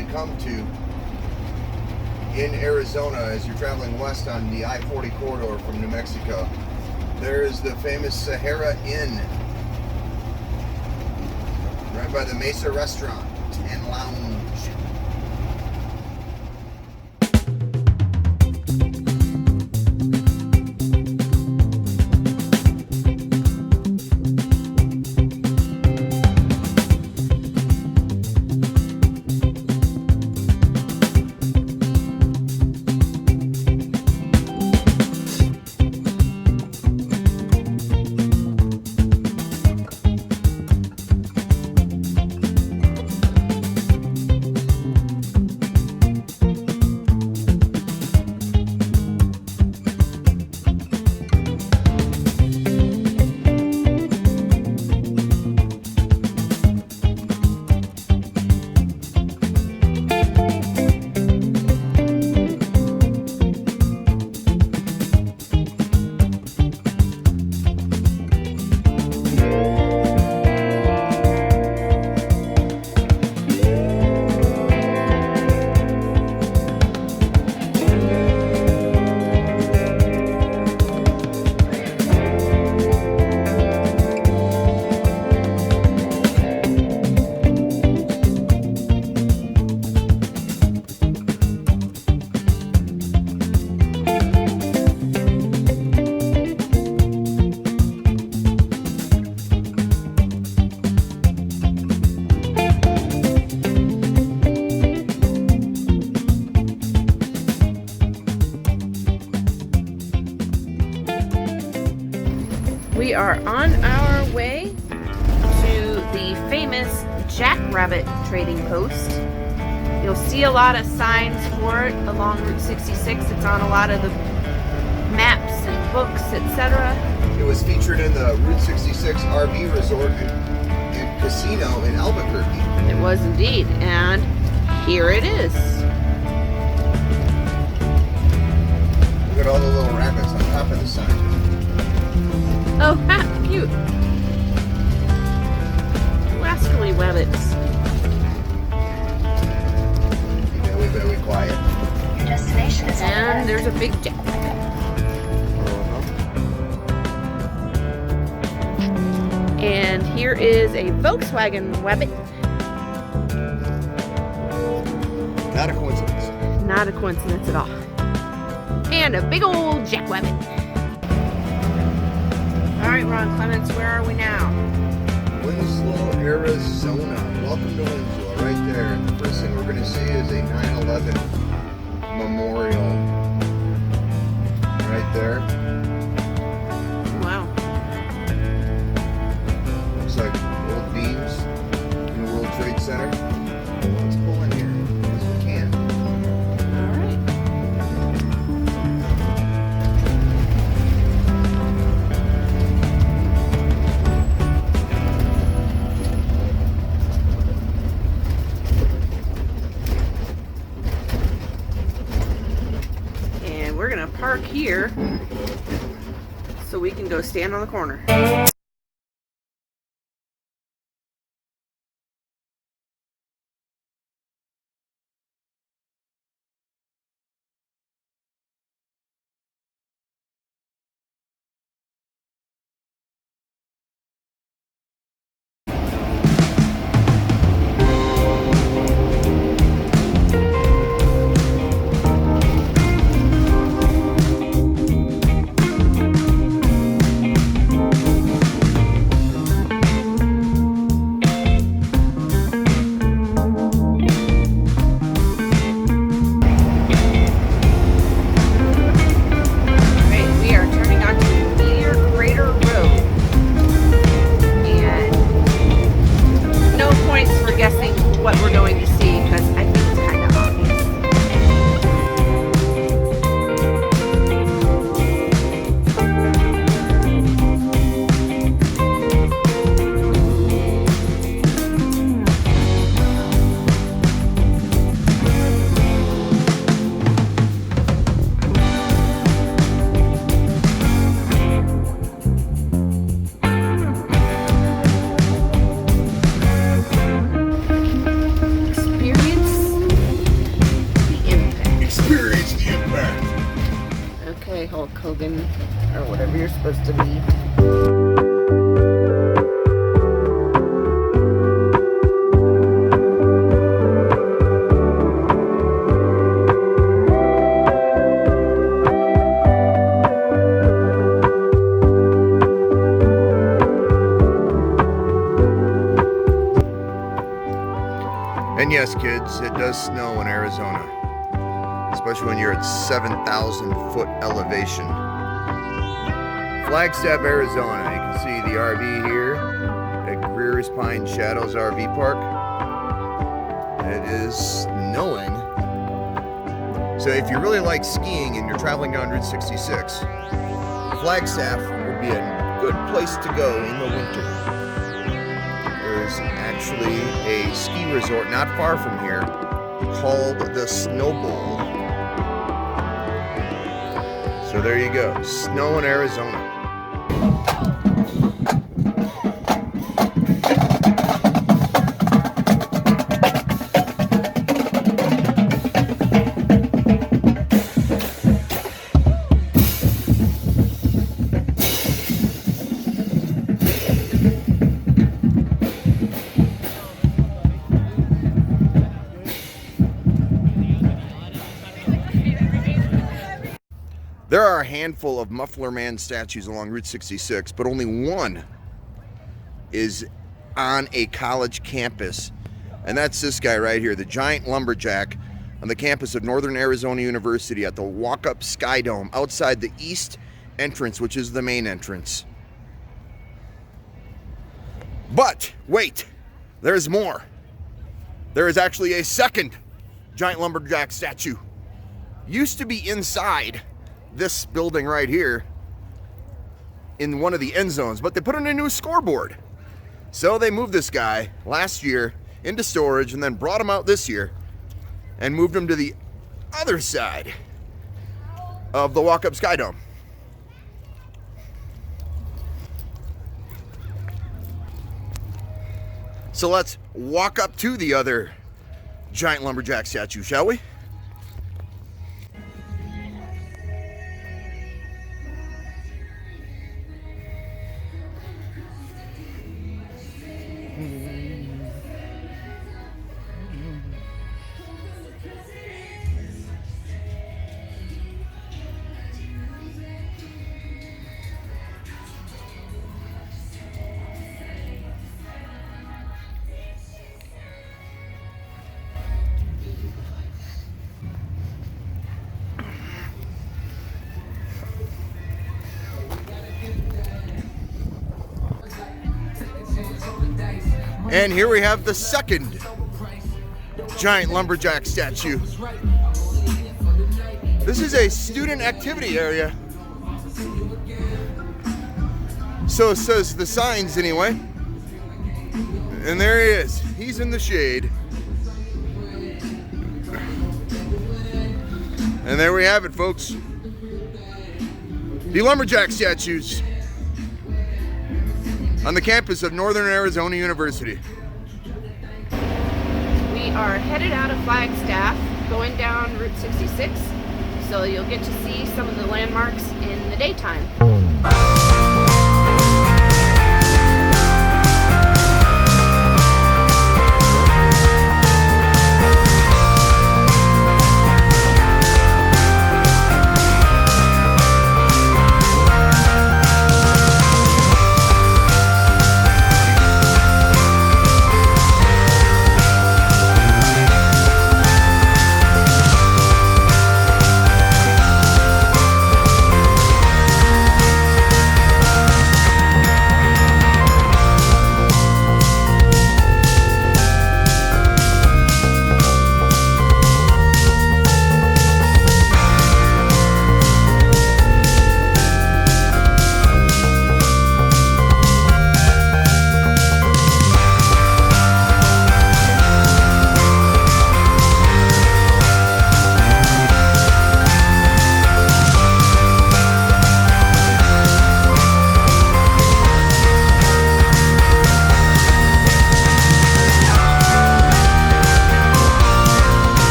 you come to in Arizona as you're traveling west on the I-40 corridor from New Mexico. There is the famous Sahara Inn right by the Mesa Restaurant and Lounge. We are on our way to the famous Jackrabbit trading post. You'll see a lot of signs for it along Route 66. It's on a lot of the maps and books, etc. It was featured in the Route 66 RV Resort and Casino in Albuquerque. It was indeed, and here it is. Look at all the little rabbits on top of the sign. Oh, ha, cute. Rascally rabbits. Very quiet. Your destination is And there's a big jackrabbit. And here is a Volkswagen rabbit. Not a coincidence. Not a coincidence at all. And a big old jackrabbit. Alright, Ron Clements, where are we now? Winslow, Arizona. Welcome to Winslow, right there. And the first thing we're going to see is a 9/11 memorial. Right there. Wow. Looks like old beams in the World Trade Center. Let's pull in here as we can. Alright. And we're gonna park here so we can go stand on the corner. Hogan, or whatever you're supposed to be. And yes, kids, it does snow in Arizona, especially when you're at 7,000 foot elevation. Flagstaff, Arizona. You can see the RV here at Greer's Pine Shadows RV Park. It is snowing. So if you really like skiing and you're traveling down Route 66, Flagstaff would be a good place to go in the winter. There's actually a ski resort not far from here called the Snow Bowl. So there you go, snow in Arizona. There are a handful of Muffler Man statues along Route 66, but only one is on a college campus. And that's this guy right here, the giant lumberjack on the campus of Northern Arizona University at the Walk-Up Sky Dome outside the east entrance, which is the main entrance. But wait, there's more. There is actually a second giant lumberjack statue. Used to be inside this building right here in one of the end zones, but they put in a new scoreboard. So they moved this guy last year into storage and then brought him out this year and moved him to the other side of the Walk-Up Sky Dome. So let's walk up to the other giant lumberjack statue, shall we? And here we have the second giant lumberjack statue. This is a student activity area. So says the signs anyway. And there he is. He's in the shade. And there we have it, folks. The lumberjack statues on the campus of Northern Arizona University. We are headed out of Flagstaff, going down Route 66, so you'll get to see some of the landmarks in the daytime.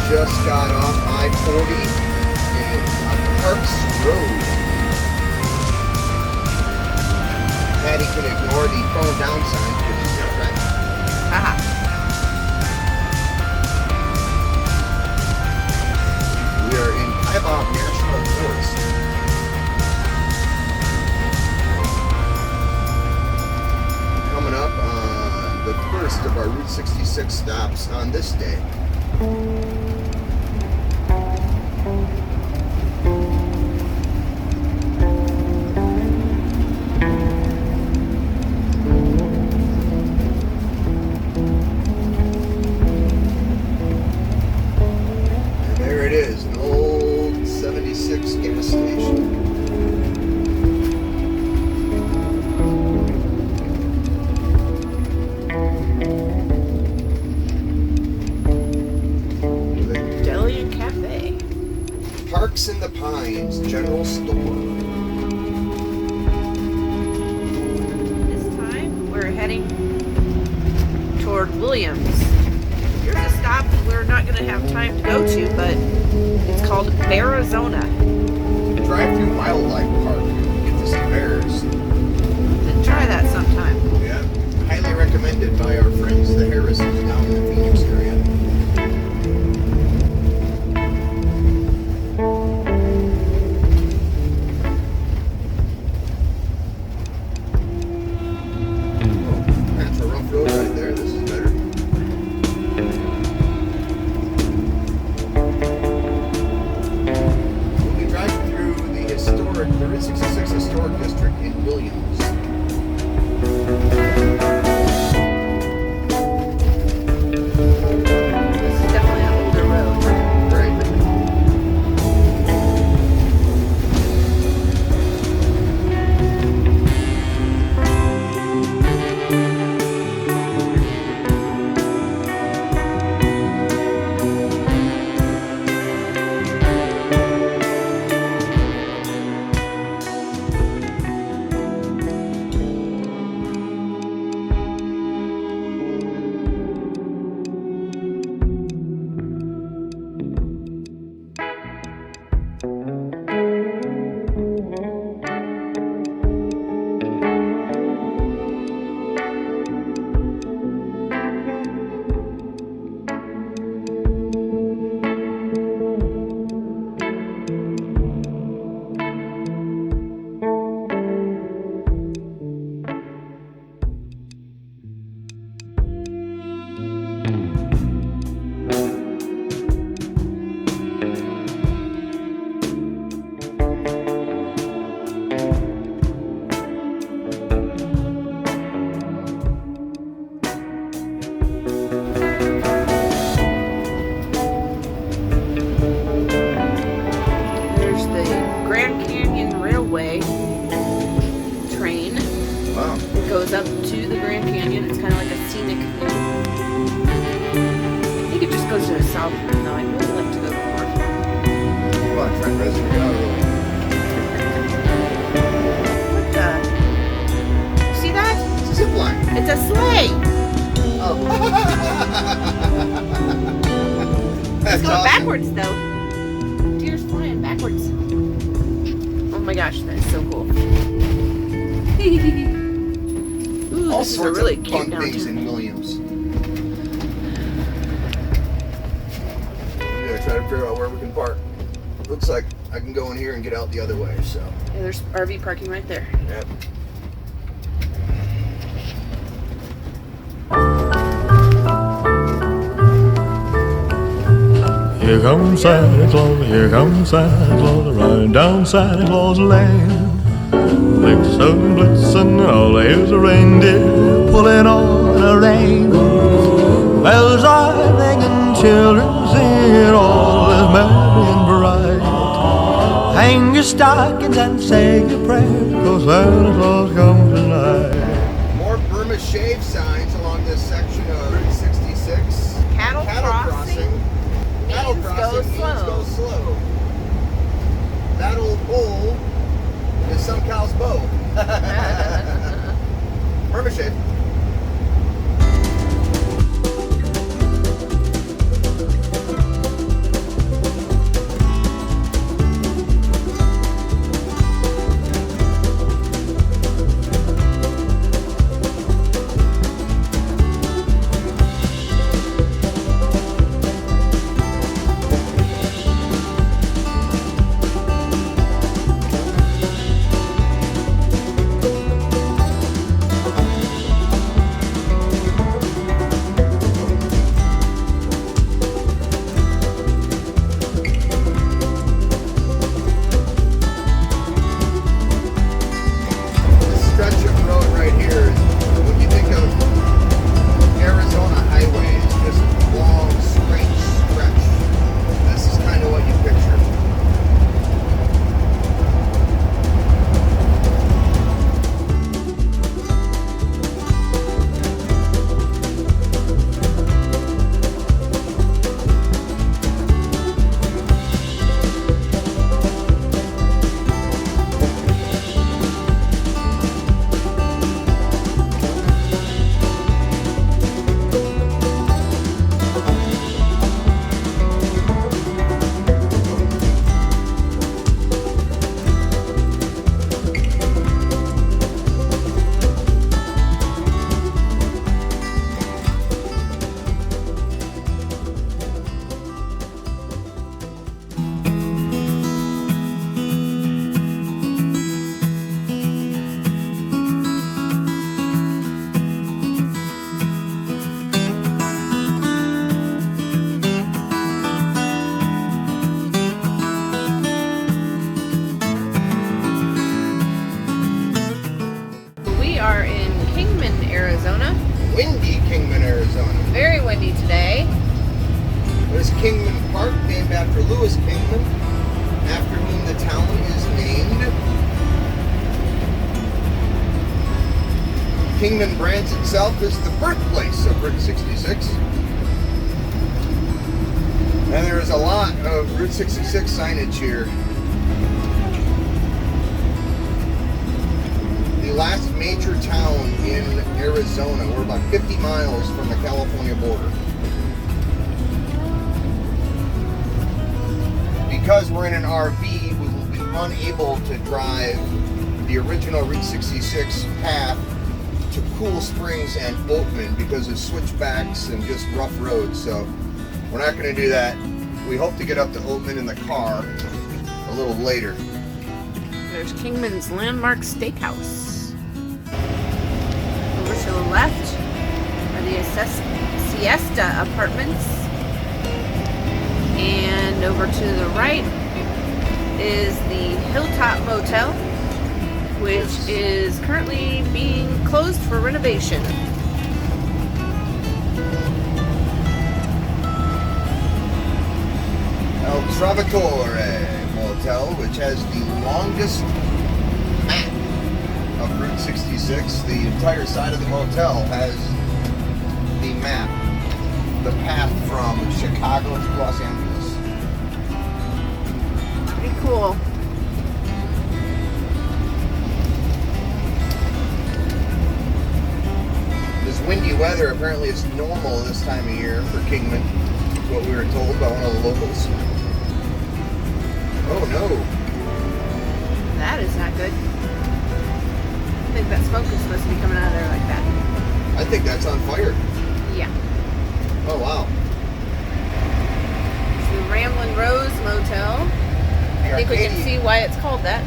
just got off I-40 and Parks Road. Patty can ignore the phone down sign because he's not ready. Haha. We are in Topock National Forest. Coming up on the first of our Route 66 stops on this day. And there it is, an old 76 gas station. Parks in the Pines General Store. This time we're heading toward Williams. Here's a stop we're not going to have time to go to, but it's called Arizona. Drive through Wildlife Park. Get to see bears. Then try that sometime. Yeah. Highly recommended by our friends, the Harrisons, down in the Phoenix area. That's a rough road right there. This is better. We'll be driving through the Route 66 Historic District in Williams. This is definitely an older road. Right. There's the Grand Canyon Railway train. Wow. It goes up to the Grand Canyon. It's kind of like a scenic view. I think it just goes to the south one, though. I'd really like to go to the north one. Come on, Trent Reznor, get out of the way. What the? See that? It's a zip line. It's a sleigh. Oh. That's It's going awesome. backwards, though. Deer's flying backwards. Oh my gosh, that is so cool. Ooh, All this is a sorts really of cute fun things downtown. in Williams. I'm gonna try to figure out where we can park. Looks like I can go in here and get out the other way, so. Yeah, there's RV parking right there. Yep. Here comes Santa Claus, here comes Santa Claus, riding down Santa Claus Lane. Blitzen, blitzen, all here's a reindeer pulling on a rein. Bells are ringing, children singing, all is merry and bright. Hang your stockings and say your prayers, 'cause Santa Claus comes tonight. More Burma shave signs along this section of Route 66. Cattle crossing Cattle means crossing go means slow. go slow. That old bull is some cow's beau. Burma shave. is Kingman Park, named after Lewis Kingman, after whom the town is named. Kingman brands itself as the birthplace of Route 66. And there is a lot of Route 66 signage here. The last major town in Arizona. We're about 50 miles from the California border. Because we're in an RV, we will be unable to drive the original Route 66 path to Cool Springs and Oatman because of switchbacks and just rough roads. So we're not going to do that. We hope to get up to Oatman in the car a little later. There's Kingman's Landmark Steakhouse. Over to the left are the Siesta Apartments. And over to the right is the Hilltop Motel, which is currently being closed for renovation. El Trovatore Motel, which has the longest map of Route 66. The entire side of the motel has the map, the path from Chicago to Los Angeles. Pretty cool. This windy weather apparently is normal this time of year for Kingman, is what we were told by one of the locals. Oh no. That is not good. I think that smoke is supposed to be coming out of there like that. I think that's on fire. Yeah. Oh wow. It's the Ramblin' Rose Motel. I think we can see why it's called that.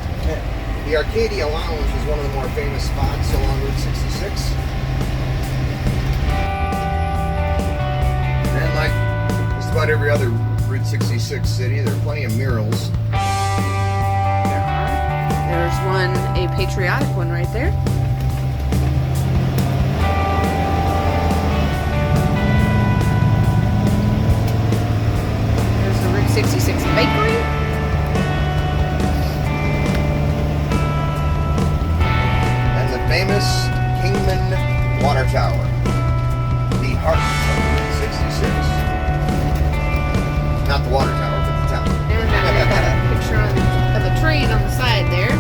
The Arcadia Lounge is one of the more famous spots along Route 66. And like just about every other Route 66 city, there are plenty of murals. There are. There's one, a patriotic one right there. There's the Route 66 Bakery. And the famous Kingman Water Tower, the heart of Route 66. Not the water tower, but the town. And then we got a picture of the train on the side there.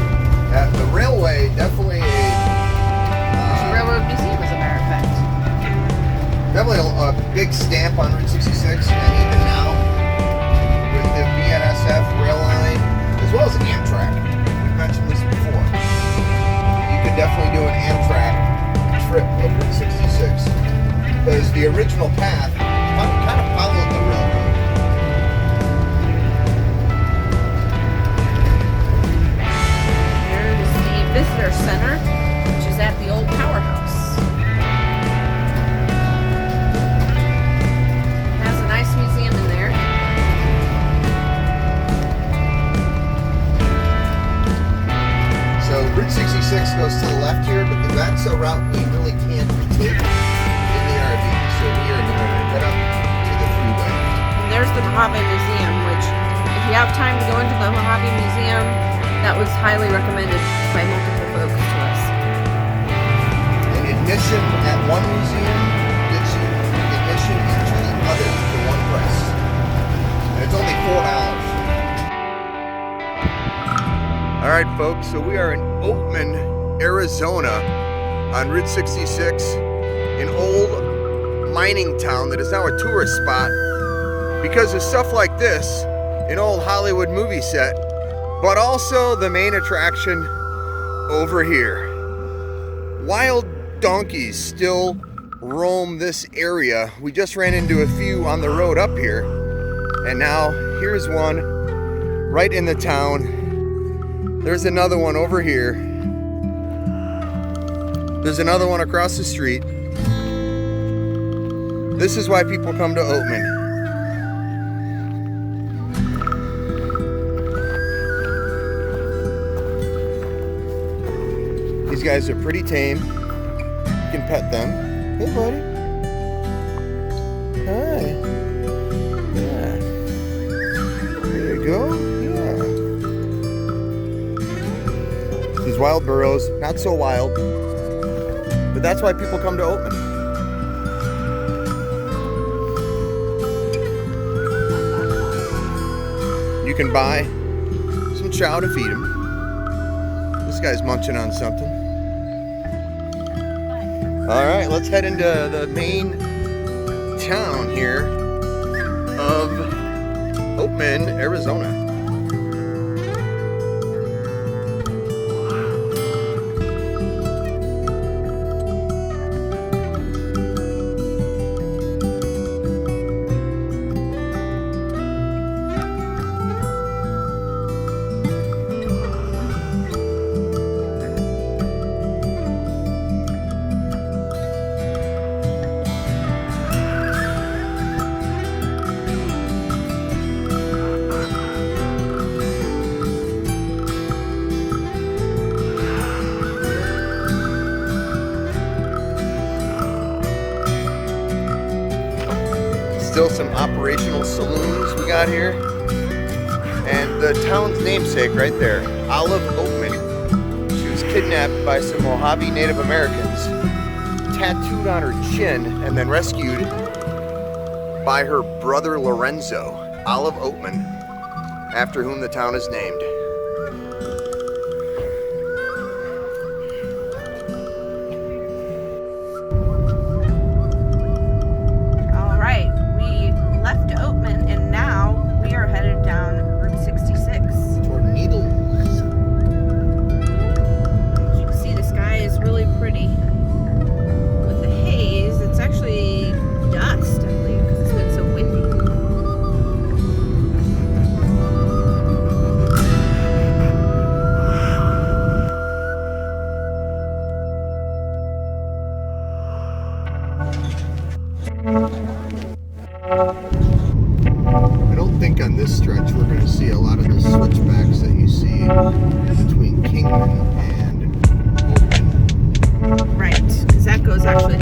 The railway, definitely There's a railroad museum, as a matter of fact. definitely a big stamp on Route 66, and even now with the BNSF rail line, as well as Amtrak. We've mentioned this before. You could definitely do an Amtrak trip of Route 66 because the original path kind of followed the railroad. Visitor Center, which is at the old powerhouse. It has a nice museum in there. So Route 66 goes to the left here, but that's a route we really can't take in the RV. So we are going to head up to the freeway. And there's the Mojave Museum, which, if you have time to go into the Mojave Museum, that was highly recommended by multiple folks to us. And admission at one museum gets you admission into the other for one price. And it's only $4. All right, folks, so we are in Oatman, Arizona on Route 66, an old mining town that is now a tourist spot because of stuff like this, an old Hollywood movie set, but also the main attraction over here. Wild donkeys still roam this area. We just ran into a few on the road up here, and now here's one right in the town. There's another one over here. There's another one across the street. This is why people come to Oatman. These guys are pretty tame. You can pet them. Hey, buddy. Hi. Yeah. wild burros, not so wild, but that's why people come to Oatman. You can buy some chow to feed him. This guy's munching on something. All right, let's head into the main town here of Oatman, Arizona. Still some operational saloons we got here. And the town's namesake right there, Olive Oatman. She was kidnapped by some Mojave Native Americans, tattooed on her chin, and then rescued by her brother Lorenzo, Olive Oatman, after whom the town is named. I don't think on this stretch we're going to see a lot of the switchbacks that you see between Kingman and Oatman. Right, because that goes actually